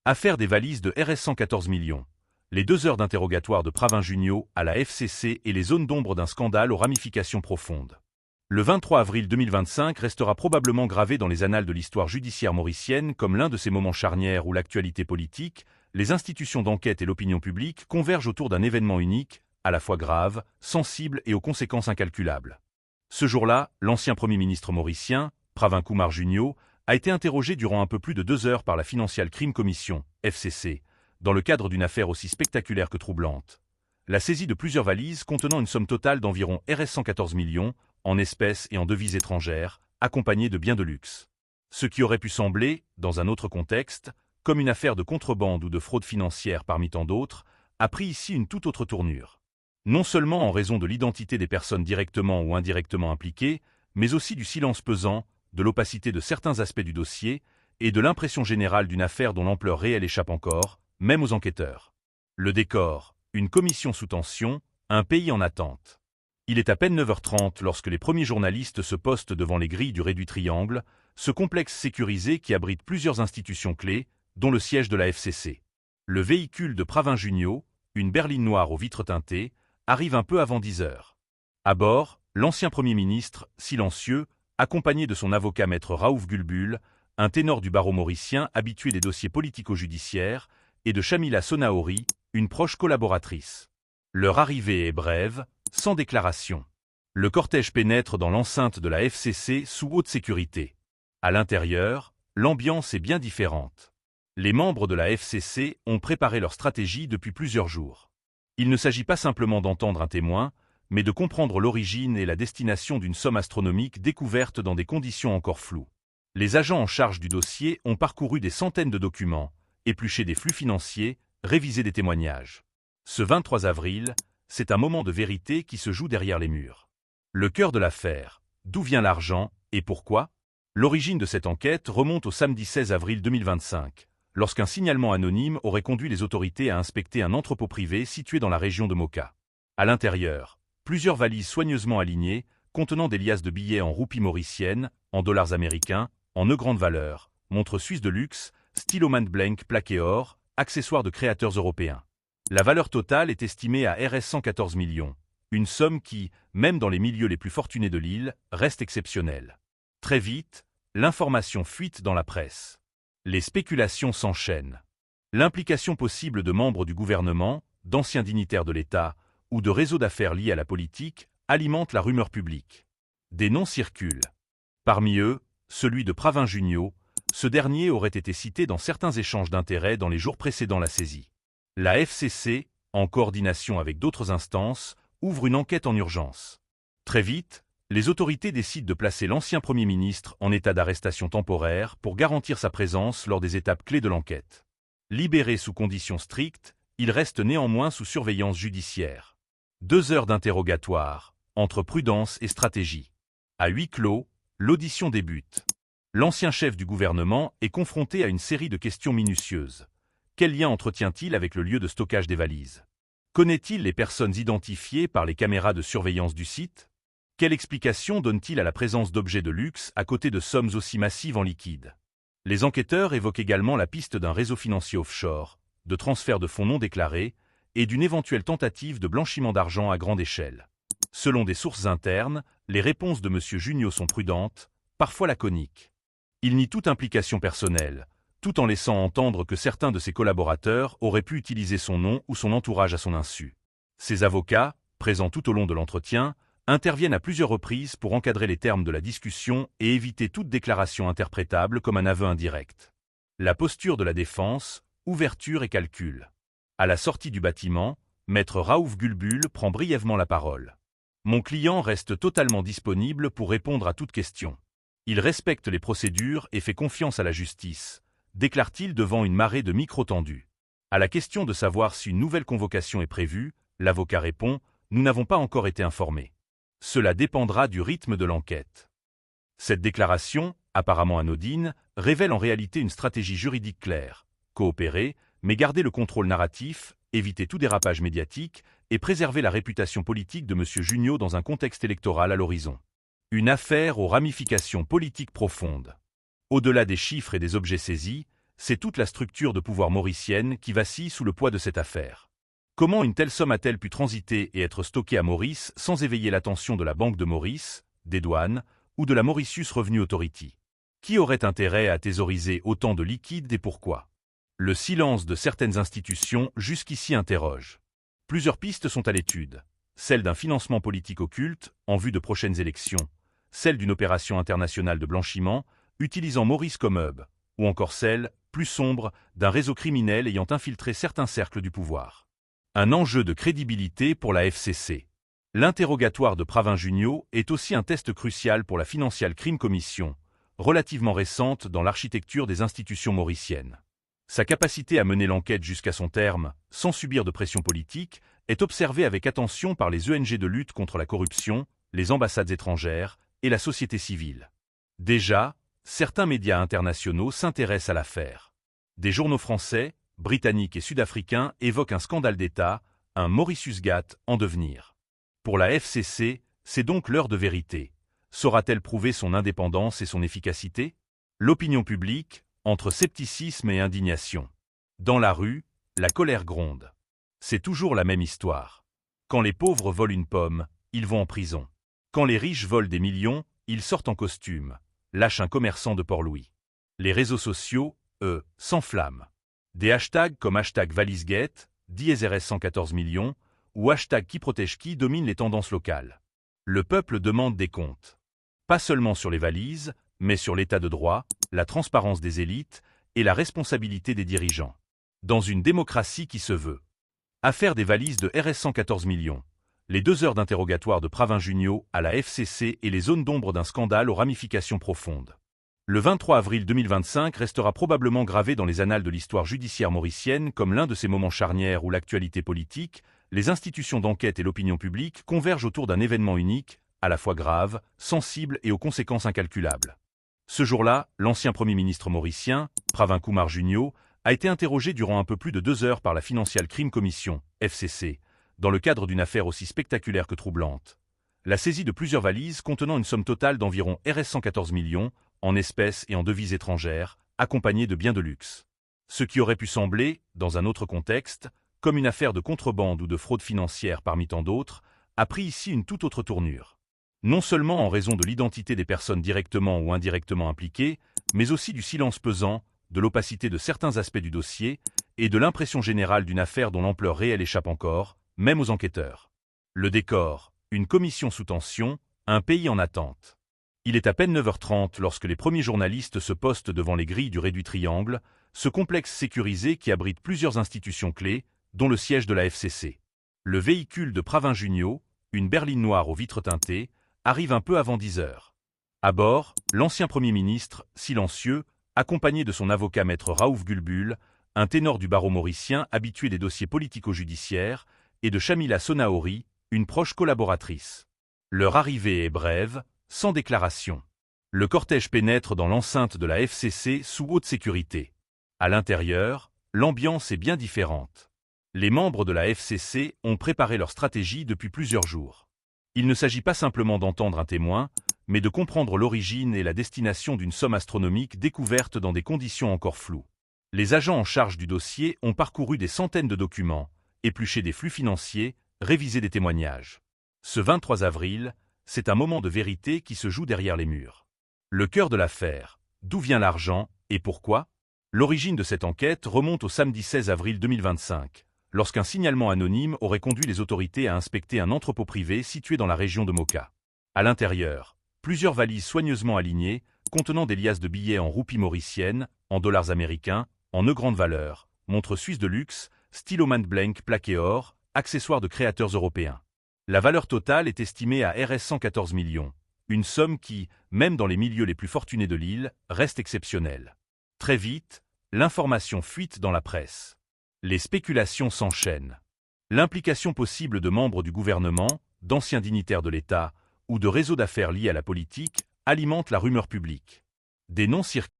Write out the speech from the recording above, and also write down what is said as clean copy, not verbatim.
Affaire des valises de RS 114 millions. Les 2 heures d'interrogatoire de Pravin Junio à la FCC et les zones d'ombre d'un scandale aux ramifications profondes. Le 23 avril 2025 restera probablement gravé dans les annales de l'histoire judiciaire mauricienne comme l'un de ces moments charnières où l'actualité politique, les institutions d'enquête et l'opinion publique convergent autour d'un événement unique, à la fois grave, sensible et aux conséquences incalculables. Ce jour-là, l'ancien Premier ministre mauricien, Pravin Kumar Junio, a été interrogé durant un peu plus de 2 heures par la Financial Crime Commission, FCC, dans le cadre d'une affaire aussi spectaculaire que troublante. La saisie de plusieurs valises contenant une somme totale d'environ RS 114 millions, en espèces et en devises étrangères, accompagnée de biens de luxe. Ce qui aurait pu sembler, dans un autre contexte, comme une affaire de contrebande ou de fraude financière parmi tant d'autres, a pris ici une toute autre tournure. Non seulement en raison de l'identité des personnes directement ou indirectement impliquées, mais aussi du silence pesant, de l'opacité de certains aspects du dossier et de l'impression générale d'une affaire dont l'ampleur réelle échappe encore, même aux enquêteurs. Le décor, une commission sous tension, un pays en attente. Il est à peine 9h30 lorsque les premiers journalistes se postent devant les grilles du réduit triangle, ce complexe sécurisé qui abrite plusieurs institutions clés, dont le siège de la FCC. Le véhicule de Pravin Junio, une berline noire aux vitres teintées, arrive un peu avant 10h. À bord, l'ancien Premier ministre, silencieux, accompagné de son avocat maître Raouf Gulbul, un ténor du barreau mauricien habitué des dossiers politico-judiciaires, et de Chamila Sonaori, une proche collaboratrice. Leur arrivée est brève, sans déclaration. Le cortège pénètre dans l'enceinte de la FCC sous haute sécurité. À l'intérieur, l'ambiance est bien différente. Les membres de la FCC ont préparé leur stratégie depuis plusieurs jours. Il ne s'agit pas simplement d'entendre un témoin, mais de comprendre l'origine et la destination d'une somme astronomique découverte dans des conditions encore floues. Les agents en charge du dossier ont parcouru des centaines de documents, épluché des flux financiers, révisé des témoignages. Ce 23 avril, c'est un moment de vérité qui se joue derrière les murs. Le cœur de l'affaire, d'où vient l'argent et pourquoi? L'origine de cette enquête remonte au samedi 16 avril 2025, lorsqu'un signalement anonyme aurait conduit les autorités à inspecter un entrepôt privé situé dans la région de Mocha. À l'intérieur, plusieurs valises soigneusement alignées, contenant des liasses de billets en roupies mauriciennes, en dollars américains, en nœuds grande valeur, montres suisses de luxe, stylo Montblanc plaqué or, accessoires de créateurs européens. La valeur totale est estimée à RS 114 millions, une somme qui, même dans les milieux les plus fortunés de l'île, reste exceptionnelle. Très vite, l'information fuite dans la presse. Les spéculations s'enchaînent. L'implication possible de membres du gouvernement, d'anciens dignitaires de l'État ou de réseaux d'affaires liés à la politique alimente la rumeur publique. Des noms circulent. Parmi eux, celui de Pravin Junio, ce dernier aurait été cité dans certains échanges d'intérêts dans les jours précédant la saisie. La FCC, en coordination avec d'autres instances, ouvre une enquête en urgence. Très vite, les autorités décident de placer l'ancien Premier ministre en état d'arrestation temporaire pour garantir sa présence lors des étapes clés de l'enquête. Libéré sous conditions strictes, il reste néanmoins sous surveillance judiciaire. 2 heures d'interrogatoire, entre prudence et stratégie. À huis clos, l'audition débute. L'ancien chef du gouvernement est confronté à une série de questions minutieuses. Quel lien entretient-il avec le lieu de stockage des valises? Connaît-il les personnes identifiées par les caméras de surveillance du site? Quelle explication donne-t-il à la présence d'objets de luxe à côté de sommes aussi massives en liquide? Les enquêteurs évoquent également la piste d'un réseau financier offshore, de transfert de fonds non déclarés et d'une éventuelle tentative de blanchiment d'argent à grande échelle. Selon des sources internes, les réponses de M. Junio sont prudentes, parfois laconiques. Il nie toute implication personnelle, tout en laissant entendre que certains de ses collaborateurs auraient pu utiliser son nom ou son entourage à son insu. Ses avocats, présents tout au long de l'entretien, interviennent à plusieurs reprises pour encadrer les termes de la discussion et éviter toute déclaration interprétable comme un aveu indirect. La posture de la défense, ouverture et calcul. À la sortie du bâtiment, maître Raouf Gulbul prend brièvement la parole. Mon client reste totalement disponible pour répondre à toute question. Il respecte les procédures et fait confiance à la justice, déclare-t-il devant une marée de micros tendus. À la question de savoir si une nouvelle convocation est prévue, l'avocat répond « Nous n'avons pas encore été informés. Cela dépendra du rythme de l'enquête ». Cette déclaration, apparemment anodine, révèle en réalité une stratégie juridique claire. Coopérer, mais garder le contrôle narratif, éviter tout dérapage médiatique et préserver la réputation politique de M. Junio dans un contexte électoral à l'horizon. Une affaire aux ramifications politiques profondes. Au-delà des chiffres et des objets saisis, C'est toute la structure de pouvoir mauricienne qui vacille sous le poids de cette affaire. Comment une telle somme a-t-elle pu transiter et être stockée à Maurice sans éveiller l'attention de la Banque de Maurice, des douanes ou de la Mauritius Revenue Authority? Qui aurait intérêt à thésauriser autant de liquide et pourquoi? Le silence de certaines institutions jusqu'ici interroge. Plusieurs pistes sont à l'étude. Celle d'un financement politique occulte en vue de prochaines élections, celle d'une opération internationale de blanchiment utilisant Maurice comme hub, ou encore celle, plus sombre, d'un réseau criminel ayant infiltré certains cercles du pouvoir. Un enjeu de crédibilité pour la FCC. L'interrogatoire de Pravin Junio est aussi un test crucial pour la Financial Crime Commission, relativement récente dans l'architecture des institutions mauriciennes. Sa capacité à mener l'enquête jusqu'à son terme, sans subir de pression politique, est observée avec attention par les ONG de lutte contre la corruption, les ambassades étrangères et la société civile. Déjà, certains médias internationaux s'intéressent à l'affaire. Des journaux français, britanniques et sud-africains évoquent un scandale d'État, un Mauritius-Gate en devenir. Pour la FCC, c'est donc l'heure de vérité. Saura-t-elle prouver son indépendance et son efficacité? L'opinion publique, entre scepticisme et indignation. Dans la rue, la colère gronde. C'est toujours la même histoire. Quand les pauvres volent une pomme, ils vont en prison. Quand les riches volent des millions, ils sortent en costume, lâchent un commerçant de Port-Louis. Les réseaux sociaux, eux, s'enflamment. Des hashtags comme hashtag ValiseGate, #RS 114 millions, ou hashtag qui protège qui dominent les tendances locales. Le peuple demande des comptes. Pas seulement sur les valises, mais sur l'état de droit, la transparence des élites et la responsabilité des dirigeants. Dans une démocratie qui se veut. Affaire des valises de RS 114 millions. Les 2 heures d'interrogatoire de Pravin Junio à la FCC et les zones d'ombre d'un scandale aux ramifications profondes. Le 23 avril 2025 restera probablement gravé dans les annales de l'histoire judiciaire mauricienne comme l'un de ces moments charnières où l'actualité politique, les institutions d'enquête et l'opinion publique convergent autour d'un événement unique, à la fois grave, sensible et aux conséquences incalculables. Ce jour-là, l'ancien Premier ministre mauricien, Pravin Kumar Junio, a été interrogé durant un peu plus de 2 heures par la Financial Crime Commission, FCC, dans le cadre d'une affaire aussi spectaculaire que troublante. La saisie de plusieurs valises contenant une somme totale d'environ RS 114 millions, en espèces et en devises étrangères, accompagnée de biens de luxe. Ce qui aurait pu sembler, dans un autre contexte, comme une affaire de contrebande ou de fraude financière parmi tant d'autres, a pris ici une toute autre tournure. Non seulement en raison de l'identité des personnes directement ou indirectement impliquées, mais aussi du silence pesant, de l'opacité de certains aspects du dossier et de l'impression générale d'une affaire dont l'ampleur réelle échappe encore, même aux enquêteurs. Le décor, une commission sous tension, un pays en attente. Il est à peine 9h30 lorsque les premiers journalistes se postent devant les grilles du réduit triangle, ce complexe sécurisé qui abrite plusieurs institutions clés, dont le siège de la FCC. Le véhicule de Pravin Junio, une berline noire aux vitres teintées, arrive un peu avant 10h. À bord, l'ancien Premier ministre, silencieux, accompagné de son avocat maître Raouf Gulbul, un ténor du barreau mauricien habitué des dossiers politico-judiciaires, et de Chamila Sonaori, une proche collaboratrice. Leur arrivée est brève, sans déclaration. Le cortège pénètre dans l'enceinte de la FCC sous haute sécurité. À l'intérieur, l'ambiance est bien différente. Les membres de la FCC ont préparé leur stratégie depuis plusieurs jours. Il ne s'agit pas simplement d'entendre un témoin, mais de comprendre l'origine et la destination d'une somme astronomique découverte dans des conditions encore floues. Les agents en charge du dossier ont parcouru des centaines de documents, épluché des flux financiers, révisé des témoignages. Ce 23 avril, c'est un moment de vérité qui se joue derrière les murs. Le cœur de l'affaire, d'où vient l'argent et pourquoi? L'origine de cette enquête remonte au samedi 16 avril 2025, lorsqu'un signalement anonyme aurait conduit les autorités à inspecter un entrepôt privé situé dans la région de Moka. À l'intérieur, plusieurs valises soigneusement alignées, contenant des liasses de billets en roupies mauriciennes, en dollars américains, en nœuds grande valeur, montres suisses de luxe, stylo Montblanc plaqué or, accessoires de créateurs européens. La valeur totale est estimée à RS 114 millions, une somme qui, même dans les milieux les plus fortunés de l'île, reste exceptionnelle. Très vite, l'information fuite dans la presse. Les spéculations s'enchaînent. L'implication possible de membres du gouvernement, d'anciens dignitaires de l'État ou de réseaux d'affaires liés à la politique alimente la rumeur publique. Des noms circulent.